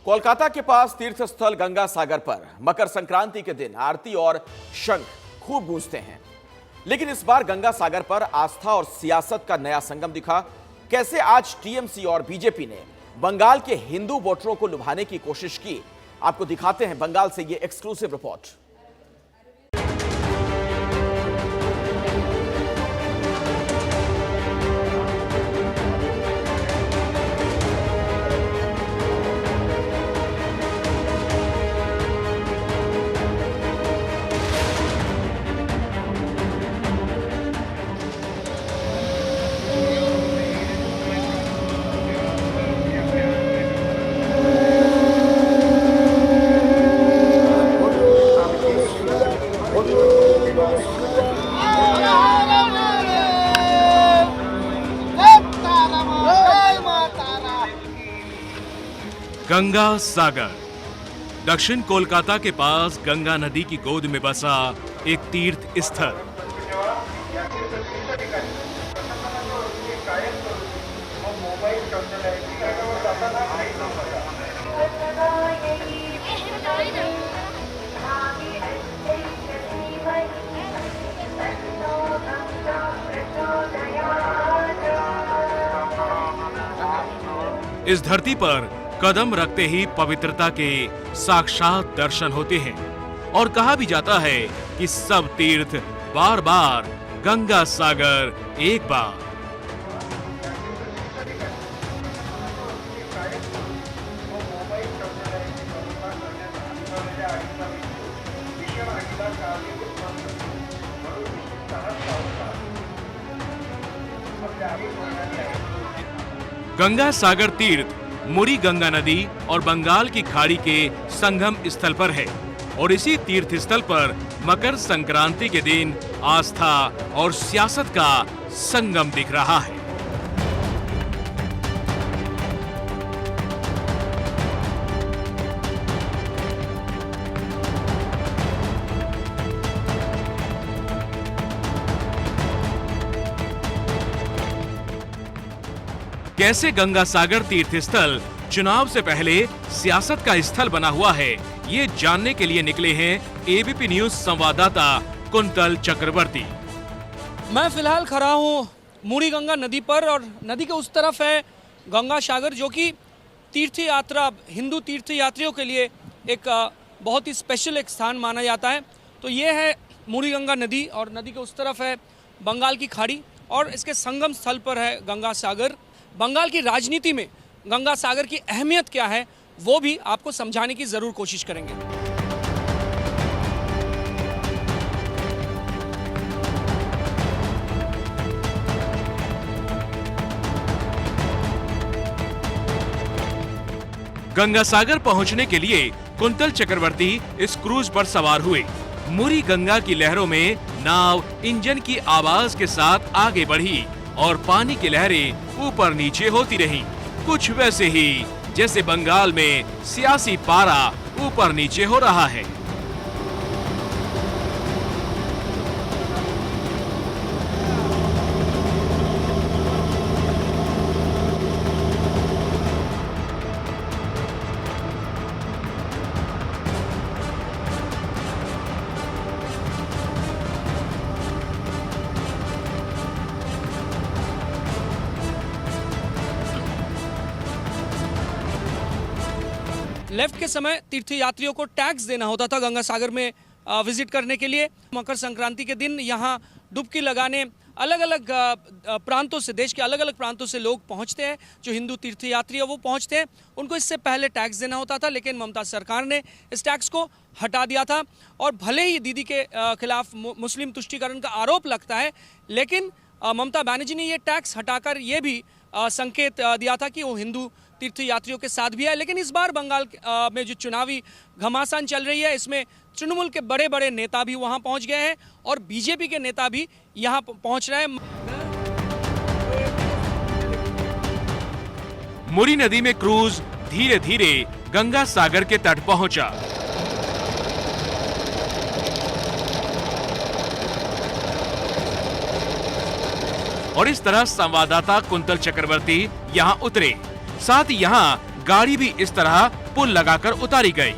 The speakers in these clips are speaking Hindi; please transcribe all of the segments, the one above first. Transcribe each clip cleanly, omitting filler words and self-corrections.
कोलकाता के पास तीर्थ स्थल गंगा सागर पर मकर संक्रांति के दिन आरती और शंख खूब गूंजते हैं। लेकिन इस बार गंगा सागर पर आस्था और सियासत का नया संगम दिखा। कैसे आज टीएमसी और बीजेपी ने बंगाल के हिंदू वोटरों को लुभाने की कोशिश की, आपको दिखाते हैं बंगाल से ये एक्सक्लूसिव रिपोर्ट। गंगा सागर दक्षिण कोलकाता के पास गंगा नदी की गोद में बसा एक तीर्थ स्थल। इस धरती पर कदम रखते ही पवित्रता के साक्षात दर्शन होते हैं और कहा भी जाता है कि सब तीर्थ बार बार, गंगा सागर एक बार। गंगा सागर तीर्थ मुरी गंगा नदी और बंगाल की खाड़ी के संगम स्थल पर है और इसी तीर्थ स्थल पर मकर संक्रांति के दिन आस्था और सियासत का संगम दिख रहा है। कैसे गंगा सागर तीर्थ स्थल चुनाव से पहले सियासत का स्थल बना हुआ है, ये जानने के लिए निकले हैं एबीपी न्यूज संवाददाता कुंतल चक्रवर्ती। मैं फिलहाल खड़ा हूँ मुरी गंगा नदी पर और नदी के उस तरफ है गंगा सागर, जो कि तीर्थ यात्रा हिंदू तीर्थ यात्रियों के लिए एक बहुत ही स्पेशल एक स्थान माना जाता है। तो ये है मुरी गंगा नदी और नदी के उस तरफ है बंगाल की खाड़ी और इसके संगम स्थल पर है गंगा सागर। बंगाल की राजनीति में गंगा सागर की अहमियत क्या है वो भी आपको समझाने की जरूर कोशिश करेंगे। गंगा सागर पहुंचने के लिए कुंतल चक्रवर्ती इस क्रूज पर सवार हुए। मुरी गंगा की लहरों में नाव इंजन की आवाज के साथ आगे बढ़ी और पानी की लहरें ऊपर नीचे होती रहीं, कुछ वैसे ही जैसे बंगाल में सियासी पारा ऊपर नीचे हो रहा है। लेफ्ट के समय तीर्थयात्रियों को टैक्स देना होता था गंगा सागर में विजिट करने के लिए। मकर संक्रांति के दिन यहाँ डुबकी लगाने अलग अलग प्रांतों से, देश के अलग अलग प्रांतों से लोग पहुँचते हैं। जो हिंदू तीर्थयात्री है वो पहुँचते हैं, उनको इससे पहले टैक्स देना होता था, लेकिन ममता सरकार ने इस टैक्स को हटा दिया था। और भले ही दीदी के खिलाफ मुस्लिम तुष्टीकरण का आरोप लगता है, लेकिन ममता बनर्जी ने ये टैक्स हटाकर ये भी संकेत दिया था कि वो हिंदू तीर्थयात्रियों के साथ भी है। लेकिन इस बार बंगाल में जो चुनावी घमासान चल रही है, इसमें तृणमूल के बड़े बड़े नेता भी वहां पहुंच गए हैं और बीजेपी के नेता भी यहां पहुंच रहे हैं। मुरी नदी में क्रूज धीरे धीरे गंगा सागर के तट पहुंचा। और इस तरह संवाददाता कुंतल चक्रवर्ती यहाँ उतरे। साथ ही यहाँ गाड़ी भी इस तरह पुल लगाकर उतारी गई।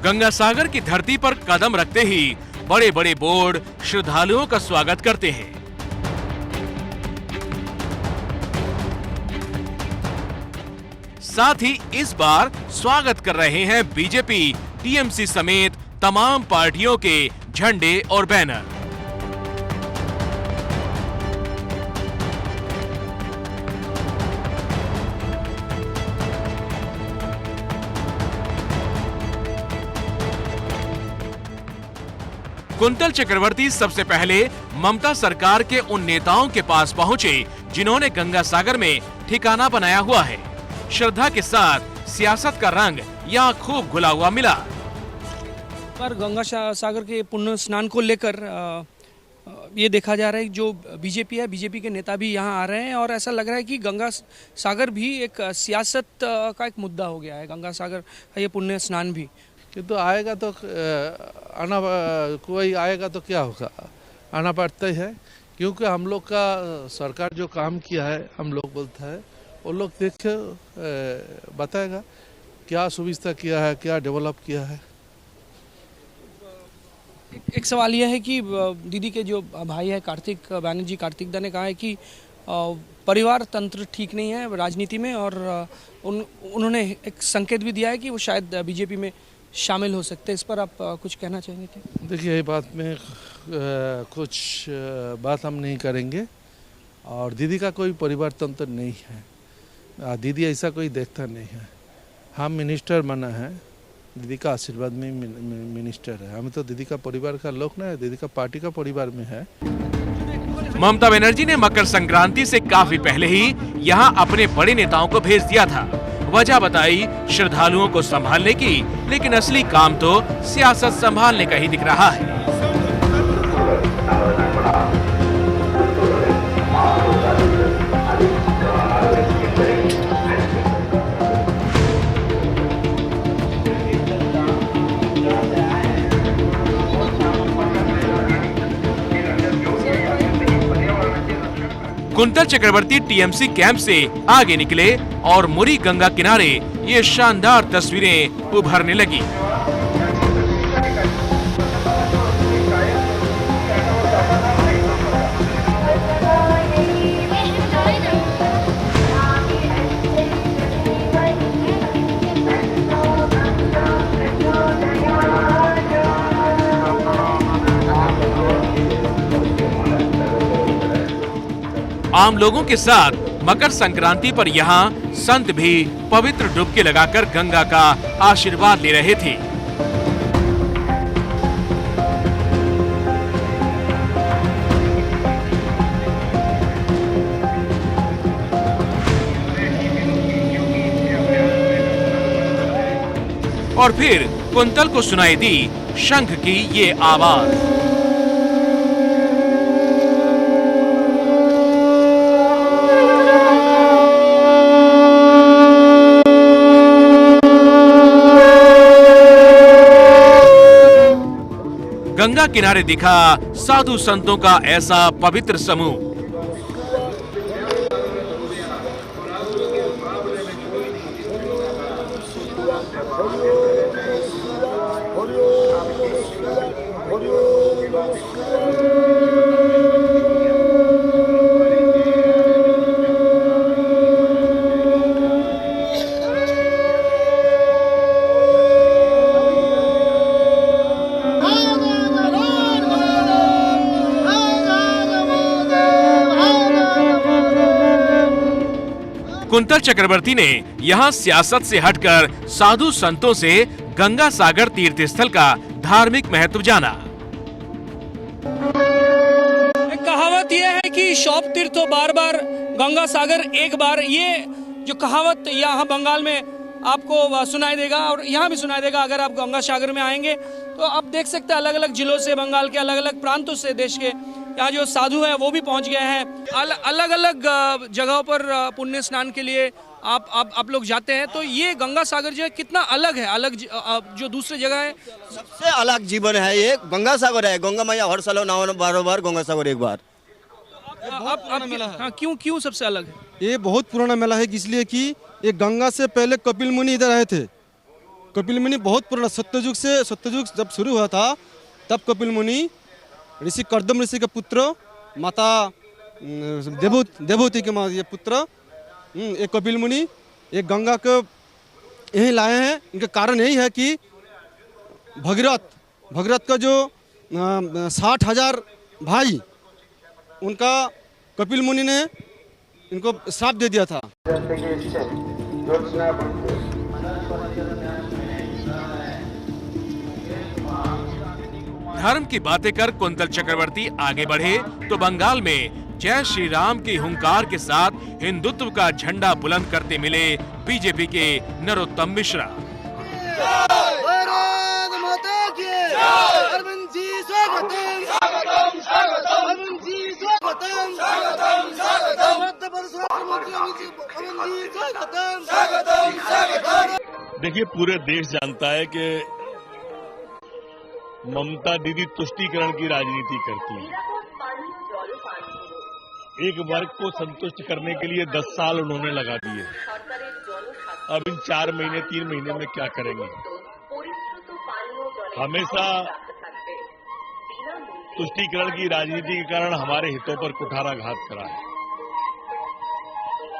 गंगा सागर की धरती पर कदम रखते ही बड़े बड़े बोर्ड श्रद्धालुओं का स्वागत करते हैं। साथ ही इस बार स्वागत कर रहे हैं बीजेपी, टीएमसी समेत तमाम पार्टियों के झंडे और बैनर। कुंतल चक्रवर्ती सबसे पहले ममता सरकार के उन नेताओं के पास पहुंचे जिन्होंने गंगा सागर में ठिकाना बनाया हुआ है। श्रद्धा के साथ सियासत का रंग यहाँ खूब घुला हुआ मिला। पर गंगा सागर के पुण्य स्नान को लेकर ये देखा जा रहा है कि जो बीजेपी है, बीजेपी के नेता भी यहाँ आ रहे हैं और ऐसा लग रहा है कि गंगा सागर भी एक सियासत का एक मुद्दा हो गया है। गंगा सागर का ये पुण्य स्नान भी तो आएगा तो आना, कोई आएगा तो क्या होगा, आना पड़ता ही है। क्योंकि हम लोग का सरकार जो काम किया है, हम लोग बोलते हैं, वो लोग देख बताएगा क्या सुविधा किया है, क्या डेवलप किया है। एक सवाल यह है कि दीदी के जो भाई है कार्तिक बैनर्जी, कार्तिक दा ने कहा है कि परिवार तंत्र ठीक नहीं है राजनीति में और उन्होंने एक संकेत भी दिया है कि वो शायद बीजेपी में शामिल हो सकते हैं। इस पर आप कुछ कहना चाहेंगे क्या? देखिए, ये बात में कुछ बात हम नहीं करेंगे और दीदी का कोई परिवार तंत्र नहीं है। दीदी ऐसा कोई देखता नहीं है। हम मिनिस्टर बना है, दीदी का आशीर्वाद में मिनिस्टर है। हम तो दीदी का परिवार का लोग ना है, दीदी का पार्टी का परिवार में है। ममता बनर्जी ने मकर संक्रांति से काफी पहले ही यहाँ अपने बड़े नेताओं को भेज दिया था। वजह बताई श्रद्धालुओं को संभालने की, लेकिन असली काम तो सियासत संभालने का ही दिख रहा है। कुंतल चक्रवर्ती टीएमसी कैंप से आगे निकले और मुरी गंगा किनारे ये शानदार तस्वीरें उभरने लगी। आम लोगों के साथ मकर संक्रांति पर यहाँ संत भी पवित्र डुबकी लगाकर गंगा का आशीर्वाद ले रहे थे। और फिर कुंतल को सुनाई दी शंख की ये आवाज। गंगा किनारे दिखा साधु संतों का ऐसा पवित्र समूह। कुंतल चक्रवर्ती ने यहाँ सियासत से हटकर साधु संतों से गंगा सागर तीर्थ स्थल का धार्मिक महत्व जाना। एक कहावत यह है कि शौप तीर्थो बार बार, गंगा सागर एक बार। ये जो कहावत यहाँ बंगाल में आपको सुनाई देगा और यहाँ भी सुनाई देगा। अगर आप गंगा सागर में आएंगे तो आप देख सकते हैं अलग अलग जिलों से, बंगाल के अलग अलग प्रांतों से, देश के यहाँ जो साधु हैं वो भी पहुँच गए हैं। अलग अलग जगहों पर पुण्य स्नान के लिए आप लोग जाते हैं। तो ये गंगा सागर जो है कितना अलग है, अलग जो दूसरे जगह है, सबसे अलग जीवन है ये। गंगा सागर है, गंगा मैया हर साल 9 बार गंगा सागर एक बार। आप हाँ, क्यों सबसे अलग है? ये बहुत पुराना मेला है, इसलिए कि ये गंगा से पहले कपिल मुनि इधर आए थे। कपिल मुनि बहुत पुराना, सत्ययुग जब शुरू हुआ था तब कपिल मुनि ऋषि कर्दम ऋषि के पुत्र, माता देवहूति के ये पुत्र, ये कपिल मुनि ये गंगा को यहीं लाए हैं। इनका कारण यही है कि भगीरथ का जो 60,000 भाई, उनका कपिल मुनि ने इनको श्राप दे दिया था। धर्म की बातें कर कुंतल चक्रवर्ती आगे बढ़े तो बंगाल में जय श्री राम के हुंकार के साथ हिंदुत्व का झंडा बुलंद करते मिले बीजेपी के नरोत्तम मिश्रा। देखिए, पूरे देश जानता है कि ममता दीदी तुष्टीकरण की राजनीति करती है। एक वर्ग को संतुष्ट करने के लिए 10 साल उन्होंने लगा दिए। अब इन 4 महीने 3 महीने में क्या करेंगे? हमेशा तुष्टीकरण की राजनीति के कारण हमारे हितों पर कुठाराघात करा है,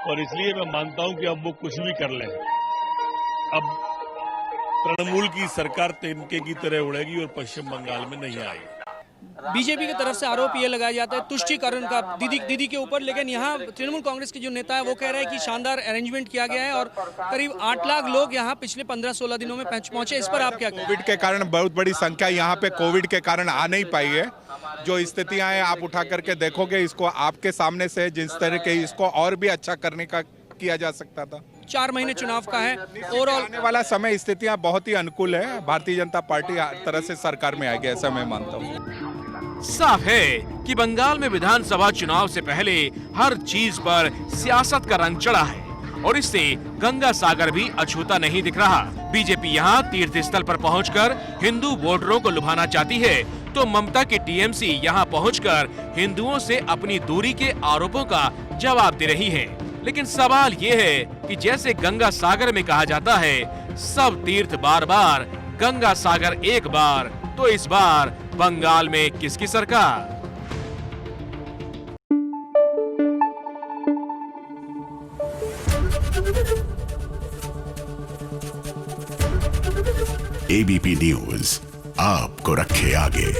और इसलिए मैं मानता हूं कि अब वो कुछ भी कर लें, अब तृणमूल की सरकार तिनके की तरह उड़ेगी और पश्चिम बंगाल में नहीं आएगी। बीजेपी की तरफ से आरोप ये लगाया जाता है तुष्टीकरण का दीदी के ऊपर, लेकिन यहाँ तृणमूल कांग्रेस के जो नेता है वो कह रहे हैं कि शानदार अरेंजमेंट किया गया है और करीब 8 लाख लोग यहाँ पिछले 15-16 दिनों में पहुंचे। इस पर आप क्या कहें? कोविड के कारण बहुत बड़ी संख्या यहाँ पे कोविड के कारण आ नहीं पाई है। जो स्थितियां हैं आप उठा करके देखोगे, इसको आपके सामने से जिस तरह के इसको और भी अच्छा करने का किया जा सकता था। 4 महीने चुनाव का है, ओवरऑल आने वाला समय स्थितियां बहुत ही अनुकूल है। भारतीय जनता पार्टी हर तरह से सरकार में आएगी, ऐसा मैं मानता हूँ। साफ है कि बंगाल में विधानसभा चुनाव से पहले हर चीज पर सियासत का रंग चढ़ा है और इससे गंगा सागर भी अछूता नहीं दिख रहा। बीजेपी यहाँ तीर्थ स्थल पर पहुंचकर हिंदू वोटरों को लुभाना चाहती है, तो ममता की टीएमसी यहाँ पहुंचकर हिंदुओं से अपनी दूरी के आरोपों का जवाब दे रही है। लेकिन सवाल ये है कि जैसे गंगा सागर में कहा जाता है, सब तीर्थ बार बार, गंगा सागर एक बार, तो इस बार बंगाल में किसकी सरकार? एबीपी न्यूज आपको रखे आगे।